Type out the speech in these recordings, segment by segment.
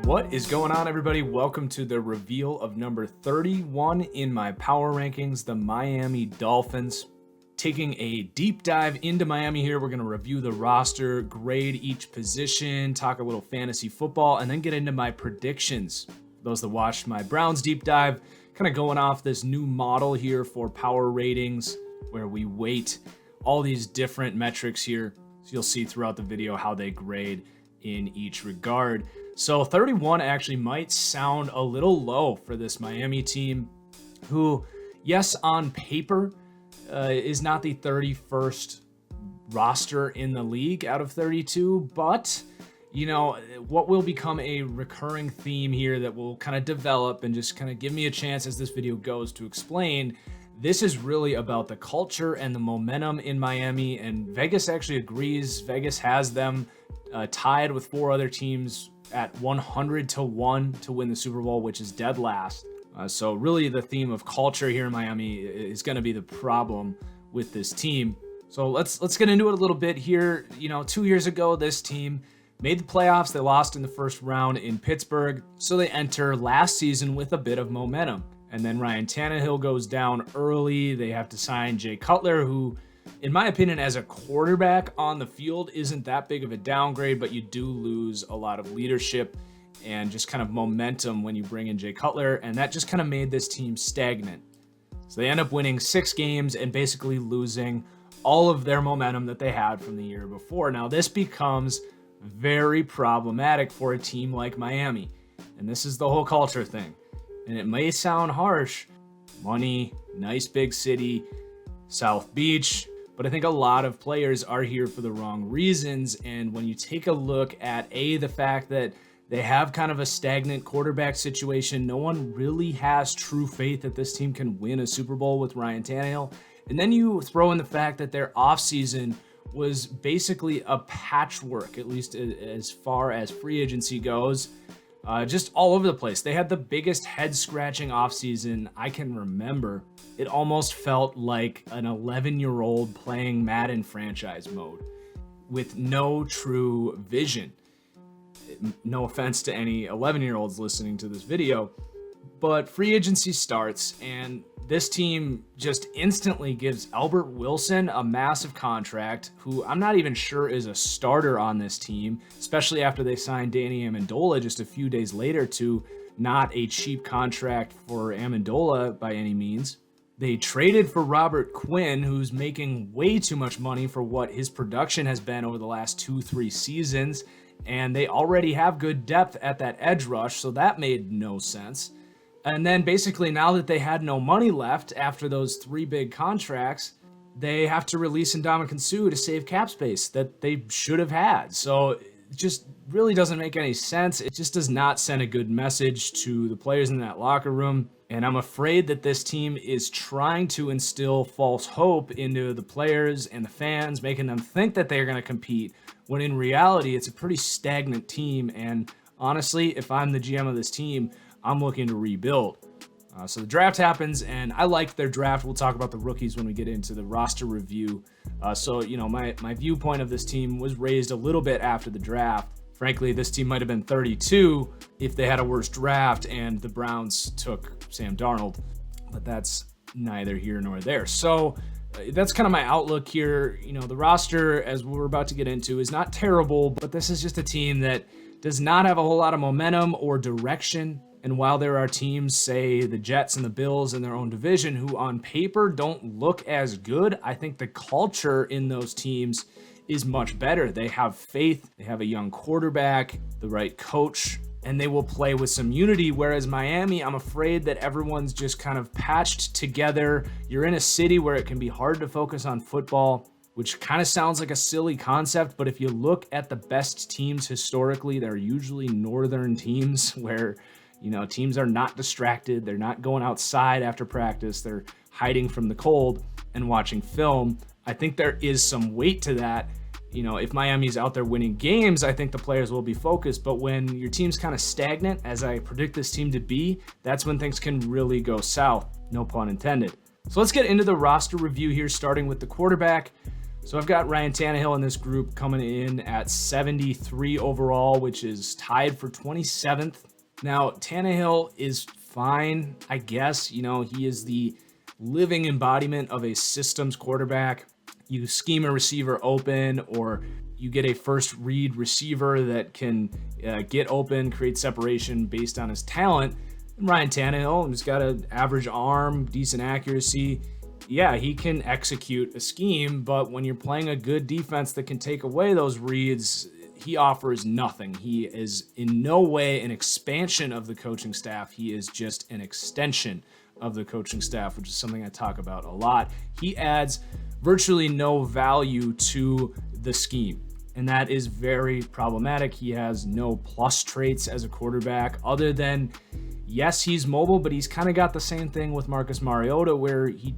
What is going on, everybody? Welcome to the reveal of number 31 in my power rankings, the Miami Dolphins. Taking a deep dive into Miami here. We're going to review the roster, grade each position, talk a little fantasy football, and then get into my predictions. For those that watched my Browns deep dive, kind of going off this new model here for power ratings, where we weight all these different metrics here. So you'll see throughout the video how they grade in each regard. So 31 actually might sound a little low for this Miami team, who, yes, on paper, is not the 31st roster in the league out of 32, but you know, what will become a recurring theme here that will kind of develop and just kind of give me a chance as this video goes to explain. This is really about the culture and the momentum in Miami, and Vegas actually agrees. Vegas has them tied with four other teams at 100-1 to win the Super Bowl, which is dead last. So really the theme of culture here in Miami is going to be the problem with this team. So let's get into it a little bit here. You know, 2 years ago, this team made the playoffs. They lost in the first round in Pittsburgh. So they enter last season with a bit of momentum. And then Ryan Tannehill goes down early. They have to sign Jay Cutler, who, in my opinion, as a quarterback on the field, isn't that big of a downgrade, but you do lose a lot of leadership and just kind of momentum when you bring in Jay Cutler, and that just kind of made this team stagnant. So they end up winning 6 games and basically losing all of their momentum that they had from the year before. Now, this becomes very problematic for a team like Miami, and this is the whole culture thing. And it may sound harsh, money, nice big city, South Beach, but I think a lot of players are here for the wrong reasons. And when you take a look at the fact that they have kind of a stagnant quarterback situation, no one really has true faith that this team can win a Super Bowl with Ryan Tannehill. And then you throw in the fact that their offseason was basically a patchwork, at least as far as free agency goes. Just all over the place. They had the biggest head-scratching offseason I can remember. It almost felt like an 11-year-old playing Madden franchise mode with no true vision. No offense to any 11-year-olds listening to this video, but free agency starts and this team just instantly gives Albert Wilson a massive contract, who I'm not even sure is a starter on this team, especially after they signed Danny Amendola just a few days later to not a cheap contract for Amendola by any means. They traded for Robert Quinn, who's making way too much money for what his production has been over the last 2-3 seasons, and they already have good depth at that edge rush, so that made no sense. And then basically now that they had no money left after those 3 big contracts, they have to release Ndamukong Suh to save cap space that they should have had. So it just really doesn't make any sense. It just does not send a good message to the players in that locker room. And I'm afraid that this team is trying to instill false hope into the players and the fans, making them think that they're going to compete, when in reality, it's a pretty stagnant team. And honestly, if I'm the GM of this team, I'm looking to rebuild. So the draft happens, and I like their draft. We'll talk about the rookies when we get into the roster review. So, you know, my viewpoint of this team was raised a little bit after the draft. Frankly, this team might have been 32 if they had a worse draft and the Browns took Sam Darnold, but that's neither here nor there. So that's kind of my outlook here. You know, the roster, as we're about to get into, is not terrible, but this is just a team that does not have a whole lot of momentum or direction. And while there are teams, say the Jets and the Bills in their own division, who on paper don't look as good, I think the culture in those teams is much better. They have faith, they have a young quarterback, the right coach, and they will play with some unity. Whereas Miami, I'm afraid that everyone's just kind of patched together. You're in a city where it can be hard to focus on football, which kind of sounds like a silly concept, but if you look at the best teams historically, they're usually northern teams where, you know, teams are not distracted. They're not going outside after practice. They're hiding from the cold and watching film. I think there is some weight to that. You know, if Miami's out there winning games, I think the players will be focused. But when your team's kind of stagnant, as I predict this team to be, that's when things can really go south. No pun intended. So let's get into the roster review here, starting with the quarterback. So I've got Ryan Tannehill in this group coming in at 73 overall, which is tied for 27th. Now, Tannehill is fine, I guess. You know, he is the living embodiment of a systems quarterback. You scheme a receiver open, or you get a first read receiver that can get open, create separation based on his talent. And Ryan Tannehill, who's got an average arm, decent accuracy, yeah, he can execute a scheme, but when you're playing a good defense that can take away those reads, he offers nothing. He is in no way an expansion of the coaching staff. He is just an extension of the coaching staff, which is something I talk about a lot. He adds virtually no value to the scheme, and that is very problematic. He has no plus traits as a quarterback other than, yes, he's mobile, but he's kind of got the same thing with Marcus Mariota, where he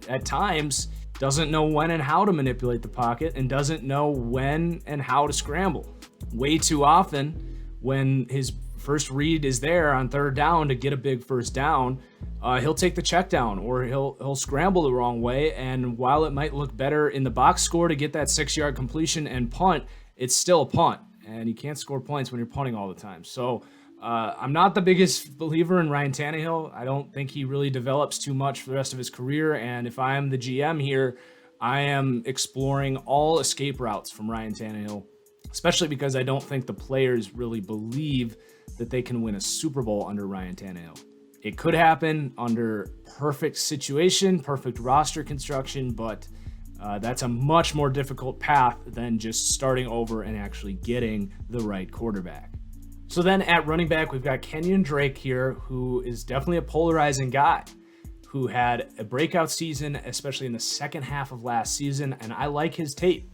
at times doesn't know when and how to manipulate the pocket and doesn't know when and how to scramble. Way too often, when his first read is there on third down to get a big first down, he'll take the check down, or he'll scramble the wrong way, and while it might look better in the box score to get that 6-yard completion and punt, it's still a punt, and you can't score points when you're punting all the time. So I'm not the biggest believer in Ryan Tannehill. I don't think he really develops too much for the rest of his career, and if I am the GM here, I am exploring all escape routes from Ryan Tannehill, especially because I don't think the players really believe that they can win a Super Bowl under Ryan Tannehill. It could happen under perfect situation, perfect roster construction, but that's a much more difficult path than just starting over and actually getting the right quarterback. So then at running back, we've got Kenyon Drake here, who is definitely a polarizing guy, who had a breakout season, especially in the second half of last season, and I like his tape.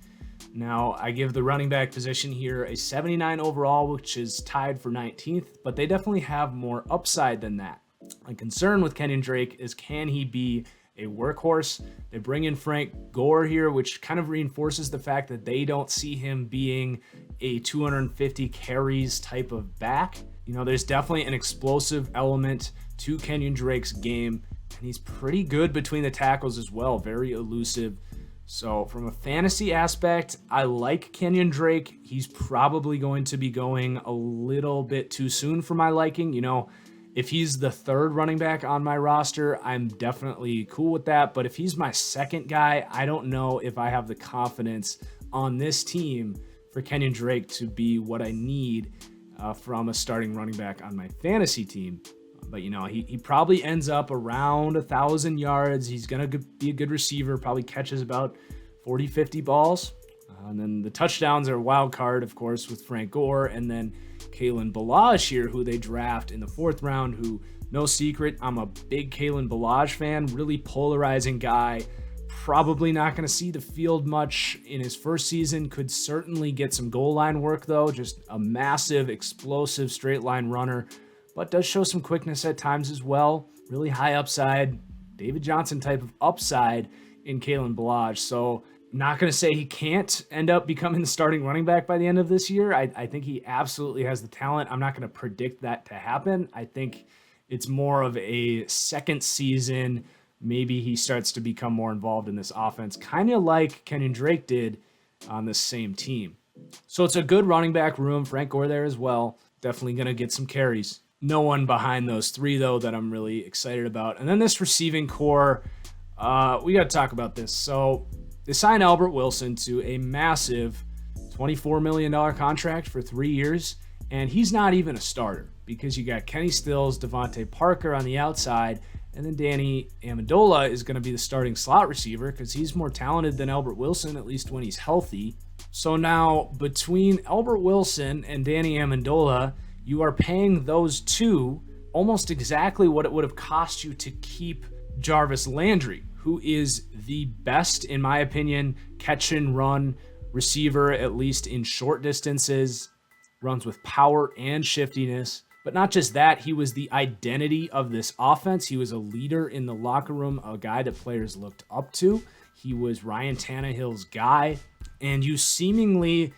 Now, I give the running back position here a 79 overall, which is tied for 19th, but they definitely have more upside than that. My concern with Kenyon Drake is, can he be a workhorse? They bring in Frank Gore here, which kind of reinforces the fact that they don't see him being a 250 carries type of back. You know, there's definitely an explosive element to Kenyon Drake's game, and he's pretty good between the tackles as well, very elusive. So from a fantasy aspect, I like Kenyon Drake. He's probably going to be going a little bit too soon for my liking. You know, if he's the third running back on my roster, I'm definitely cool with that. But if he's my second guy, I don't know if I have the confidence on this team for Kenyon Drake to be what I need from a starting running back on my fantasy team. But, you know, he probably ends up around 1,000 yards. He's going to be a good receiver, probably catches about 40, 50 balls. And then the touchdowns are a wild card, of course, with Frank Gore. And then Kalen Ballage here, who they draft in the 4th round, who, no secret, I'm a big Kalen Ballage fan, really polarizing guy. Probably not going to see the field much in his first season. Could certainly get some goal line work, though. Just a massive, explosive, straight line runner. But does show some quickness at times as well. Really high upside, David Johnson type of upside in Kalen Ballage. So not going to say he can't end up becoming the starting running back by the end of this year. I think he absolutely has the talent. I'm not going to predict that to happen. I think it's more of a second season. Maybe he starts to become more involved in this offense, kind of like Kenyon Drake did on this same team. So it's a good running back room. Frank Gore there as well. Definitely going to get some carries. No one behind those three, though, that I'm really excited about. And then this receiving core, we got to talk about this. So they signed Albert Wilson to a massive $24 million contract for 3 years, and he's not even a starter because you got Kenny Stills, Devontae Parker on the outside, and then Danny Amendola is going to be the starting slot receiver because he's more talented than Albert Wilson, at least when he's healthy. So now between Albert Wilson and Danny Amendola, you are paying those two almost exactly what it would have cost you to keep Jarvis Landry, who is the best, in my opinion, catch and run receiver, at least in short distances, runs with power and shiftiness. But not just that, he was the identity of this offense. He was a leader in the locker room, a guy that players looked up to. He was Ryan Tannehill's guy. And you seemingly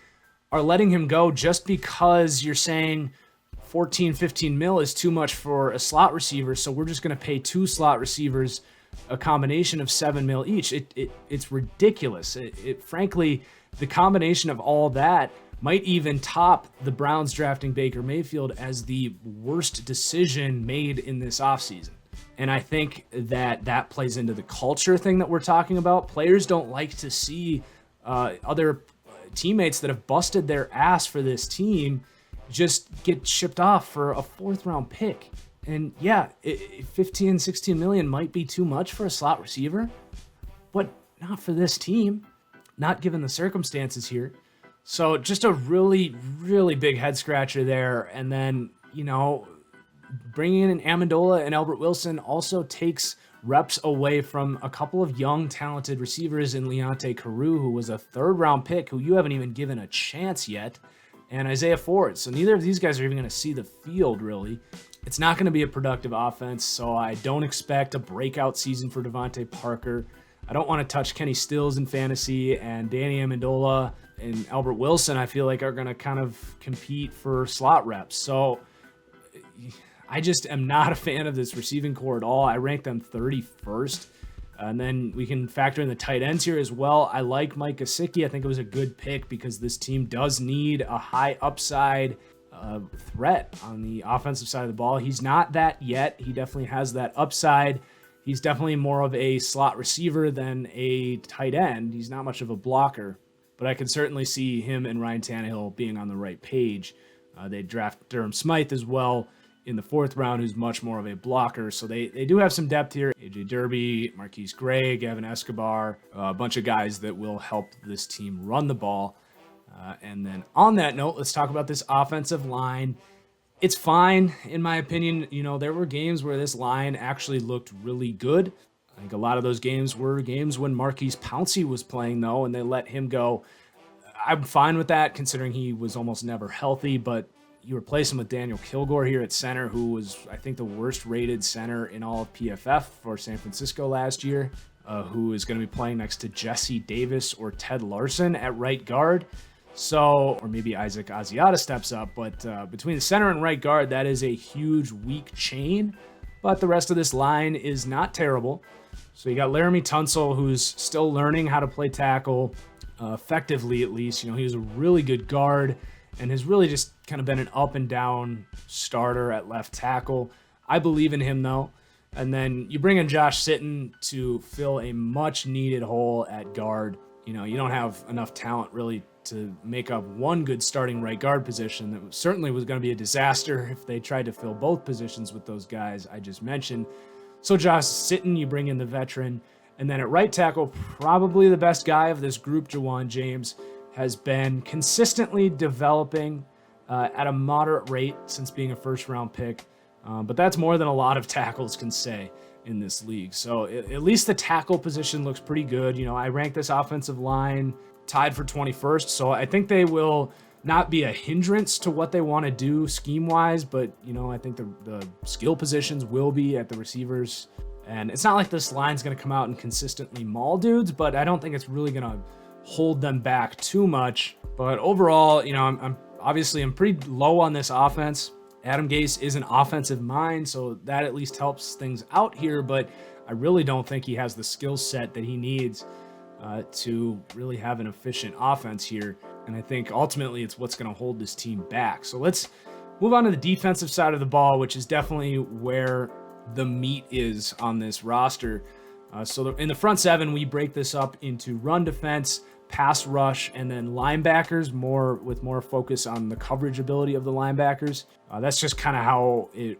are letting him go just because you're saying 14, 15 mil is too much for a slot receiver, so we're just going to pay 2 slot receivers a combination of $7 million each. It's ridiculous. Frankly, the combination of all that might even top the Browns drafting Baker Mayfield as the worst decision made in this offseason. And I think that plays into the culture thing that we're talking about. Players don't like to see other teammates that have busted their ass for this team just get shipped off for a 4th-round pick. And yeah, 15, 16 million might be too much for a slot receiver, but not for this team, not given the circumstances here. So just a really, really big head scratcher there. And then, bringing in Amendola and Albert Wilson also takes reps away from a couple of young, talented receivers in Leonte Carew, who was a 3rd-round pick, who you haven't even given a chance yet, and Isaiah Ford. So neither of these guys are even going to see the field, really. It's not going to be a productive offense, so I don't expect a breakout season for Devontae Parker. I don't want to touch Kenny Stills in fantasy, and Danny Amendola and Albert Wilson, I feel like, are going to kind of compete for slot reps. So I just am not a fan of this receiving core at all. I rank them 31st. And then we can factor in the tight ends here as well. I like Mike Gesicki. I think it was a good pick because this team does need a high upside threat on the offensive side of the ball. He's not that yet. He definitely has that upside. He's definitely more of a slot receiver than a tight end. He's not much of a blocker, but I could certainly see him and Ryan Tannehill being on the right page. They draft Durham Smythe as well in the 4th round, who's much more of a blocker. So they do have some depth here. AJ Derby, Marquise Gray, Gavin Escobar, a bunch of guys that will help this team run the ball. And then on that note, let's talk about this offensive line. It's fine, in my opinion. There were games where this line actually looked really good. I think a lot of those games were games when Marquise Pouncey was playing, though, and they let him go. I'm fine with that, considering he was almost never healthy, but you replace him with Daniel Kilgore here at center, who was, I think, the worst rated center in all of PFF for San Francisco last year, who is going to be playing next to Jesse Davis or Ted Larson at right guard. So, or maybe Isaac Asiata steps up, but between the center and right guard, that is a huge weak chain. But the rest of this line is not terrible. So you got Laramie Tunsil, who's still learning how to play tackle effectively, at least. He was a really good guard and has really just kind of been an up and down starter at left tackle. I believe in him, though. And then you bring in Josh Sitton to fill a much needed hole at guard. You don't have enough talent really to make up one good starting right guard position. That certainly was going to be a disaster if they tried to fill both positions with those guys I just mentioned. So Josh Sitton, you bring in the veteran. And then at right tackle, probably the best guy of this group, Jawan James, has been consistently developing at a moderate rate since being a 1st-round pick. But that's more than a lot of tackles can say in this league. So at least the tackle position looks pretty good. I rank this offensive line tied for 21st. So I think they will not be a hindrance to what they want to do scheme-wise, but, I think the skill positions will be at the receivers. And it's not like this line's going to come out and consistently maul dudes, but I don't think it's really going to hold them back too much. But overall, I'm pretty low on this offense. Adam Gase is an offensive mind, so that at least helps things out here, but I really don't think he has the skill set that he needs to really have an efficient offense here. And I think ultimately it's what's going to hold this team back. So let's move on to the defensive side of the ball, which is definitely where the meat is on this roster. So in the front 7, we break this up into run defense, pass rush, and then linebackers, with more focus on the coverage ability of the linebackers. That's just kind of how it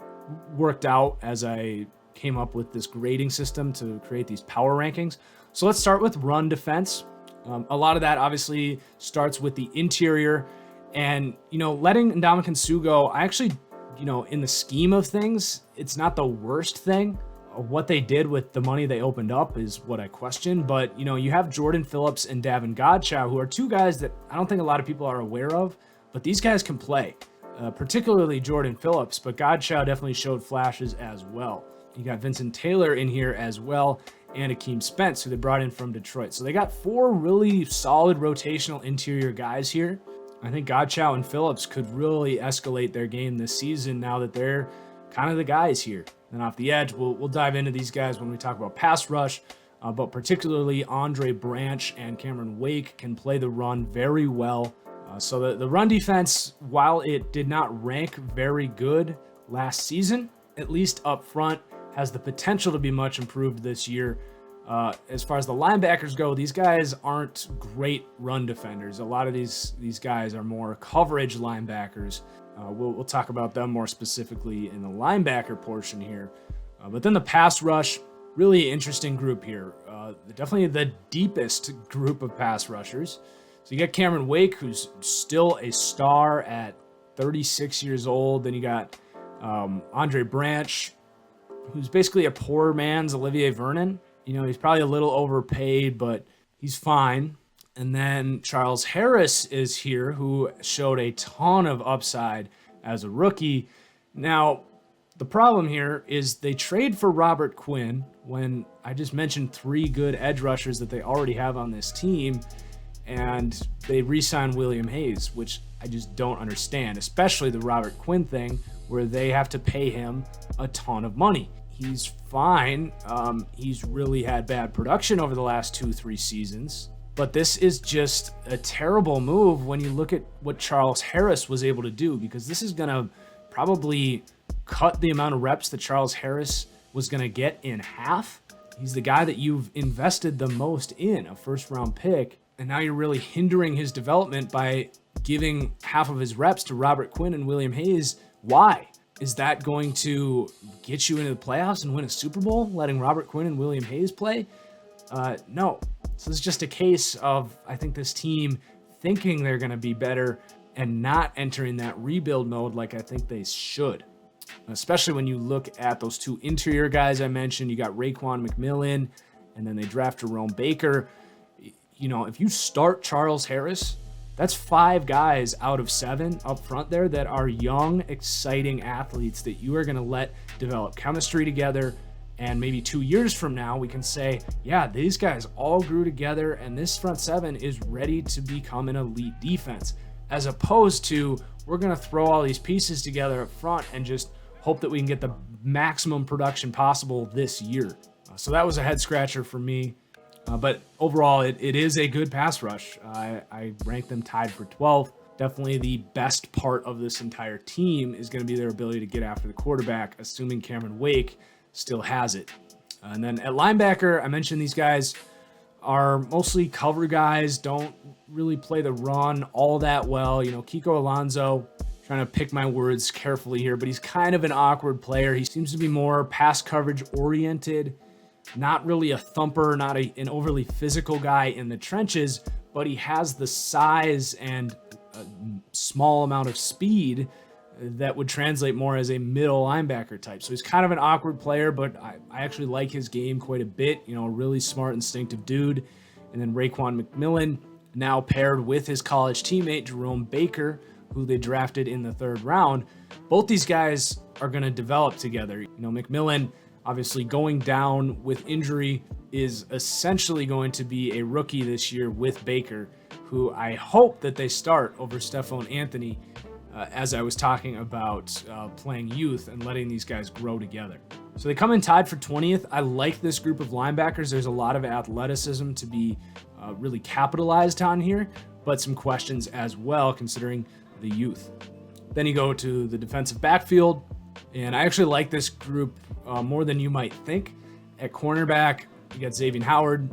worked out as I came up with this grading system to create these power rankings. So let's start with run defense. A lot of that obviously starts with the interior, and letting Ndamukong Suh go, I actually, in the scheme of things, it's not the worst thing. What they did with the money they opened up is what I question. But, you have Jordan Phillips and Davin Godchaux, who are two guys that I don't think a lot of people are aware of, but these guys can play, particularly Jordan Phillips, but Godchaux definitely showed flashes as well. You got Vincent Taylor in here as well, and Akeem Spence, who they brought in from Detroit. So they got 4 really solid rotational interior guys here. I think Godchaux and Phillips could really escalate their game this season now that they're kind of the guys here. Then off the edge, we'll dive into these guys when we talk about pass rush, but particularly Andre Branch and Cameron Wake can play the run very well. So the run defense, while it did not rank very good last season, at least up front, has the potential to be much improved this year. As far as the linebackers go, these guys aren't great run defenders. A lot of these guys are more coverage linebackers. We'll talk about them more specifically in the linebacker portion here. But then the pass rush, really interesting group here. Definitely the deepest group of pass rushers. So you got Cameron Wake, who's still a star at 36 years old. Then you got Andre Branch, who's basically a poor man's Olivier Vernon. You know, he's probably a little overpaid, but he's fine. And then Charles Harris is here, who showed a ton of upside as a rookie. Now, the problem here is they trade for Robert Quinn when I just mentioned 3 good edge rushers that they already have on this team, and they re-sign William Hayes, which I just don't understand, especially the Robert Quinn thing where they have to pay him a ton of money. He's fine. He's really had bad production over the last 2-3 seasons, but this is just a terrible move when you look at what Charles Harris was able to do, because this is going to probably cut the amount of reps that Charles Harris was going to get in half. He's the guy that you've invested the most in, a first-round pick, and now you're really hindering his development by giving half of his reps to Robert Quinn and William Hayes. Why? Is that going to get you into the playoffs and win a Super Bowl, letting Robert Quinn and William Hayes play? No. So it's just a case of, I think, this team thinking they're going to be better and not entering that rebuild mode like I think they should. Especially when you look at those 2 interior guys I mentioned. You got Raekwon McMillan, and then they draft Jerome Baker. You know, if you start Charles Harris, that's 5 guys out of 7 up front there that are young, exciting athletes that you are going to let develop chemistry together. And maybe 2 years from now, we can say, yeah, these guys all grew together and this front 7 is ready to become an elite defense. As opposed to, we're going to throw all these pieces together up front and just hope that we can get the maximum production possible this year. So that was a head scratcher for me. But overall, it is a good pass rush. I rank them tied for 12th. Definitely the best part of this entire team is going to be their ability to get after the quarterback, assuming Cameron Wake still has it. And then at linebacker, I mentioned these guys are mostly cover guys, don't really play the run all that well. You know, Kiko Alonso, trying to pick my words carefully here, but he's kind of an awkward player. He seems to be more pass coverage oriented. Not really a thumper, not an overly physical guy in the trenches, but he has the size and a small amount of speed that would translate more as a middle linebacker type. So he's kind of an awkward player, but I actually like his game quite a bit. You know, a really smart, instinctive dude. And then Raekwon McMillan, now paired with his college teammate Jerome Baker, who they drafted in the 3rd round. Both these guys are going to develop together. You know, McMillan, obviously going down with injury, is essentially going to be a rookie this year with Baker, who I hope that they start over Stephon Anthony, as I was talking about playing youth and letting these guys grow together. So they come in tied for 20th. I like this group of linebackers. There's a lot of athleticism to be really capitalized on here, but some questions as well considering the youth. Then you go to the defensive backfield, and I actually like this group more than you might think. At cornerback, you got Xavier Howard,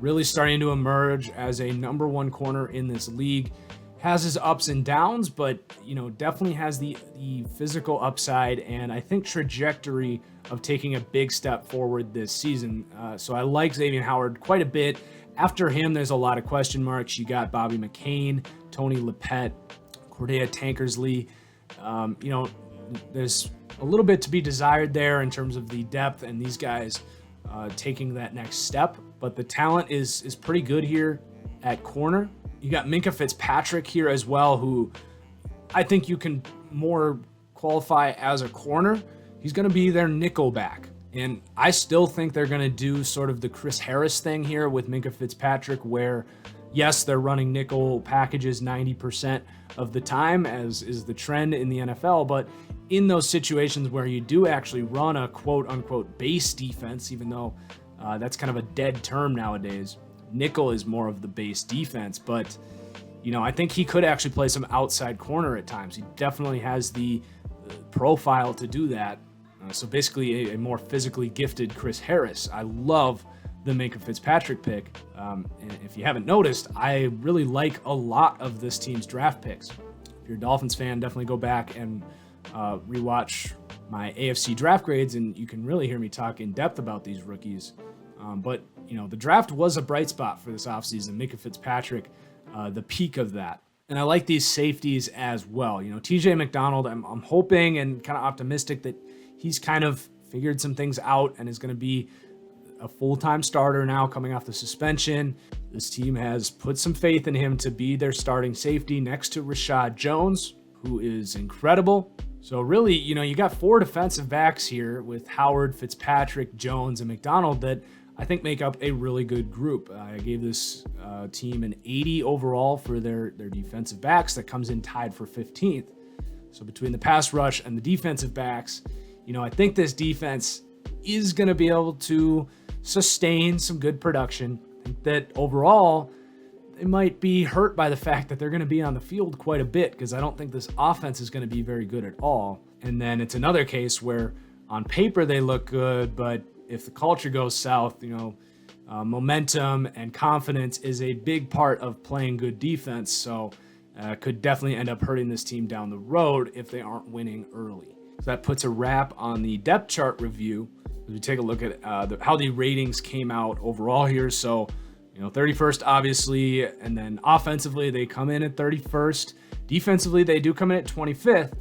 really starting to emerge as a number 1 corner in this league. Has his ups and downs, but you know, definitely has the physical upside and I think trajectory of taking a big step forward this season. So I like Xavier Howard quite a bit. After him, there's a lot of question marks. You got Bobby McCain, Tony Lippett, Cordea Tankersley. You know, there's a little bit to be desired there in terms of the depth and these guys taking that next step. But the talent is pretty good here at corner. You got Minkah Fitzpatrick here as well, who I think you can more qualify as a corner. He's going to be their nickel back. And I still think they're going to do sort of the Chris Harris thing here with Minkah Fitzpatrick, where, yes, they're running nickel packages 90% of the time, as is the trend in the NFL. But in those situations where you do actually run a quote unquote base defense, even though that's kind of a dead term nowadays. Nickel is more of the base defense, but I think he could actually play some outside corner at times. He definitely has the profile to do that. So basically a more physically gifted Chris Harris. I love the Minkah Fitzpatrick pick. And if you haven't noticed, I really like a lot of this team's draft picks. If you're a Dolphins fan, definitely go back and rewatch my AFC draft grades, and you can really hear me talk in depth about these rookies. But the draft was a bright spot for this offseason. Minkah Fitzpatrick, the peak of that. And I like these safeties as well. TJ McDonald, I'm hoping and kind of optimistic that he's kind of figured some things out and is going to be a full-time starter now coming off the suspension. This team has put some faith in him to be their starting safety next to Rashad Jones, who is incredible. So really, you got 4 defensive backs here with Howard, Fitzpatrick, Jones, and McDonald that I think make up a really good group. I gave this team an 80 overall for their defensive backs. That comes in tied for 15th. So between the pass rush and the defensive backs, I think this defense is going to be able to sustain some good production. I think that overall, they might be hurt by the fact that they're going to be on the field quite a bit, because I don't think this offense is going to be very good at all. And then it's another case where on paper they look good, but if the culture goes south, momentum and confidence is a big part of playing good defense. So could definitely end up hurting this team down the road if they aren't winning early. So that puts a wrap on the depth chart review. We take a look at how the ratings came out overall here. So 31st, obviously, and then offensively, they come in at 31st. Defensively, they do come in at 25th.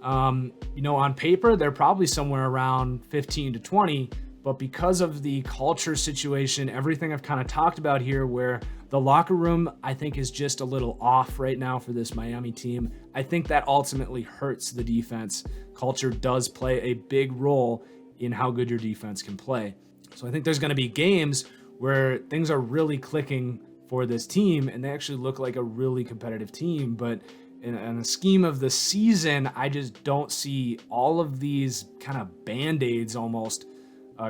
On paper, they're probably somewhere around 15 to 20, but because of the culture situation, everything I've kind of talked about here, where the locker room, I think, is just a little off right now for this Miami team, I think that ultimately hurts the defense. Culture does play a big role in how good your defense can play. So I think there's going to be games where things are really clicking for this team and they actually look like a really competitive team. But in the scheme of the season, I just don't see all of these kind of band-aids almost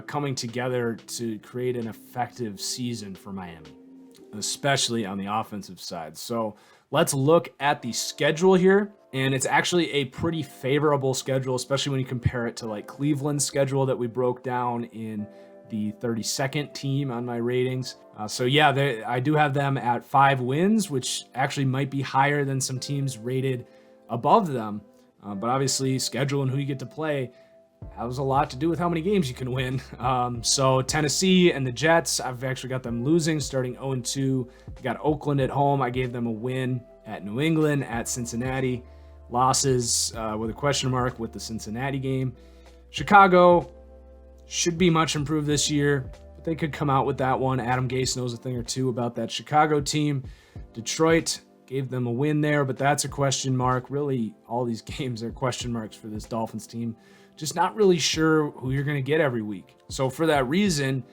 coming together to create an effective season for Miami, especially on the offensive side. So let's look at the schedule here. And it's actually a pretty favorable schedule, especially when you compare it to like Cleveland's schedule that we broke down in the 32nd team on my ratings. I do have them at 5 wins, which actually might be higher than some teams rated above them. But obviously, schedule and who you get to play has a lot to do with how many games you can win. So Tennessee and the Jets, I've actually got them losing, starting 0-2. You got Oakland at home. I gave them a win. At New England, at Cincinnati. Losses with a question mark with the Cincinnati game. Chicago should be much improved this year, but they could come out with that one. Adam Gase knows a thing or two about that Chicago team. Detroit gave them a win there, but that's a question mark. Really, all these games are question marks for this Dolphins team. Just not really sure who you're going to get every week. So for that reason,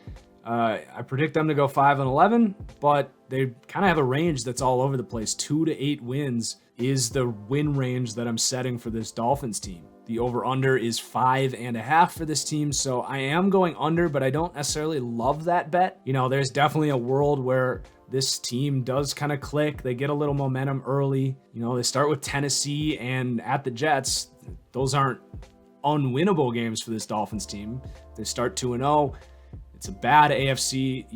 I predict them to go 5-11, but they kind of have a range that's all over the place. 2 to 8 wins is the win range that I'm setting for this Dolphins team. The over-under is 5.5 for this team, so I am going under, but I don't necessarily love that bet. There's definitely a world where this team does kind of click. They get a little momentum early. They start with Tennessee and at the Jets. Those aren't unwinnable games for this Dolphins team. They start 2-0. It's a bad AFC.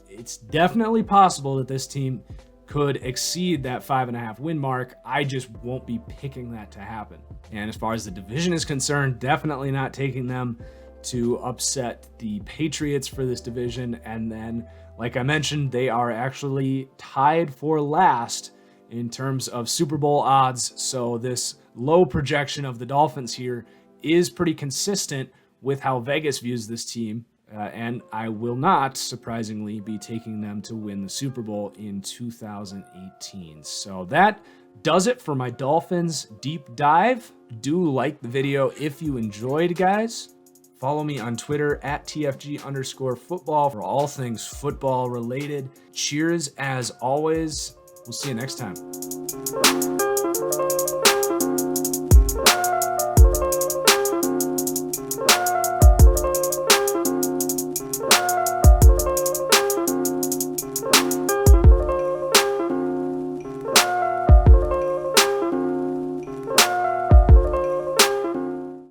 It's definitely possible that this team could exceed that 5.5 win mark. I just won't be picking that to happen. And as far as the division is concerned, definitely not taking them to upset the Patriots for this division. And then, like I mentioned, they are actually tied for last in terms of Super Bowl odds. So this low projection of the Dolphins here is pretty consistent with how Vegas views this team. And I will not, surprisingly, be taking them to win the Super Bowl in 2018. So that does it for my Dolphins deep dive. Do like the video if you enjoyed, guys. Follow me on Twitter at TFG_football for all things football related. Cheers as always. We'll see you next time.